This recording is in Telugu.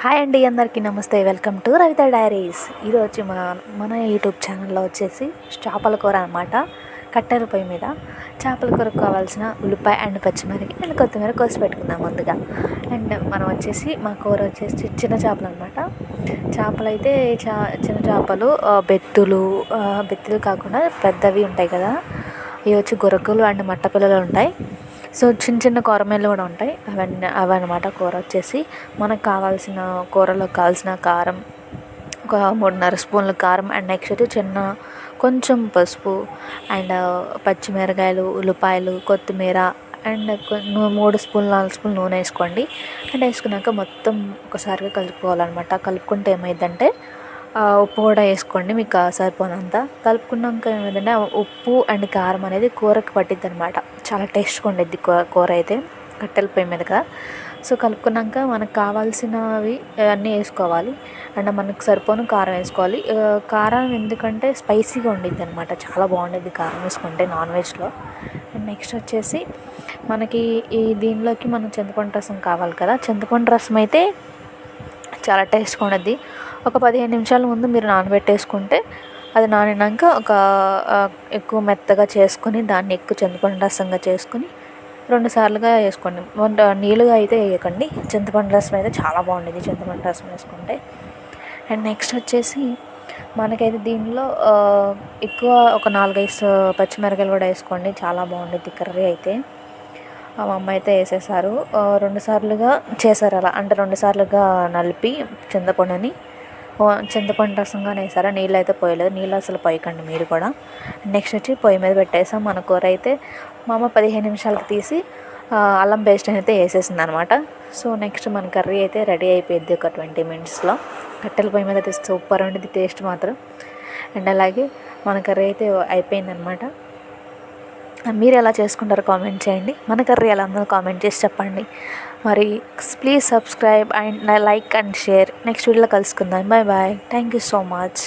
హాయ్ అండి, అందరికీ నమస్తే. Welcome to Ravitha diaries. ఈరోజు మన యూట్యూబ్ ఛానల్లో వచ్చేసి చేపల కూర అనమాట. కట్టెల పొయ్యి మీద చేపల కూరకు కావాల్సిన ఉల్లిపాయ అండ్ పచ్చిమిరపకాయ అండ్ కొత్తిమీర కోసి పెట్టుకుందాం ముందుగా. అండ్ మనం వచ్చేసి మా కూర వచ్చేసి చిన్న చేపలు అనమాట. చేపలు అయితే చిన్న చేపలు బెత్తులు కాకుండా పెద్దవి ఉంటాయి కదా, ఇవి వచ్చి గొరకలు అండ్ మట్ట పిల్లలు ఉంటాయి. సో చిన్న చిన్న కొరమేలు కూడా ఉంటాయి. అవన్నమాట కూర వచ్చేసి. మనకు కావాల్సిన కూరలోకి కావాల్సిన కారం, ఒక 3.5 స్పూన్లు కారం అండ్ నెక్స్ట్ వచ్చి కొంచెం పసుపు అండ్ పచ్చిమిరకాయలు, ఉల్లిపాయలు, కొత్తిమీర అండ్ 3 స్పూన్లు 4 స్పూన్లు నూనె వేసుకోండి. అండ్ వేసుకున్నాక మొత్తం ఒకసారిగా కలుపుకోవాలన్నమాట. కలుపుకుంటే ఏమైందంటే ఉప్పు కూడా వేసుకోండి మీకు సరిపోనంత. కలుపుకున్నాక ఏమైందంటే ఉప్పు అండ్ కారం అనేది కూరకు పట్టిద్ది అనమాట. చాలా టేస్ట్గా ఉండిద్ది కూర అయితే, కట్టెల పొయ్యి మీద కదా. సో కలుపుకున్నాక మనకు కావాల్సినవి అన్నీ వేసుకోవాలి. అండ్ మనకు సరిపోను కారం వేసుకోవాలి. కారం ఎందుకంటే స్పైసీగా ఉండిద్ది అనమాట, చాలా బాగుండిద్ది కారం వేసుకుంటే నాన్ వెజ్లో. అండ్ నెక్స్ట్ వచ్చేసి మనకి దీనిలోకి మనం చింతపండు రసం కావాలి కదా. చింతపండు రసం అయితే చాలా టేస్ట్గా ఉండద్ది. ఒక 15 నిమిషాల ముందు మీరు నానబెట్టేసుకుంటే అది నానినాక ఎక్కువ మెత్తగా చేసుకొని దాన్ని ఎక్కువ చింతపండు రసంగా చేసుకొని 2 సార్లుగా వేసుకోండి. నీళ్ళుగా అయితే వేయకండి. చింతపండు రసం అయితే చాలా బాగుండేది చింతపండు రసం వేసుకుంటే. అండ్ నెక్స్ట్ వచ్చేసి మనకైతే దీనిలో ఎక్కువ ఒక 4-5 పచ్చిమిరకాయలు కూడా వేసుకోండి, చాలా బాగుండేది కర్రీ అయితే. మా అమ్మ అయితే వేసేసారు. 2 సార్లుగా చేశారు అలా, అంటే 2 సార్లుగా నలిపి చింతపండు రసంగానే వేసారా, నీళ్ళు అయితే పోయలేదు. నీళ్ళు అసలు పోయకండి మీరు కూడా. నెక్స్ట్ వచ్చి పొయ్యి మీద పెట్టేసాం. మన కూర అయితే మా అమ్మ 15 నిమిషాలకి తీసి అల్లం పేస్ట్ అయితే వేసేసింది అనమాట. సో నెక్స్ట్ మన కర్రీ అయితే రెడీ అయిపోయింది ఒక 20 మినిట్స్లో. కట్టెల పొయ్యి మీద తీస్తే సూపర్ ఉండేది టేస్ట్ మాత్రం. అండ్ అలాగే మన కర్రీ అయితే అయిపోయిందనమాట. మీరు ఎలా చేసుకుంటారో కామెంట్ చేయండి. మన కర్రీ ఎలా ఉందో కామెంట్ చేసి చెప్పండి. మరి please subscribe and like and share. Next వీడియోలో కలుసుకుందాం. Bye bye. Thank you so much.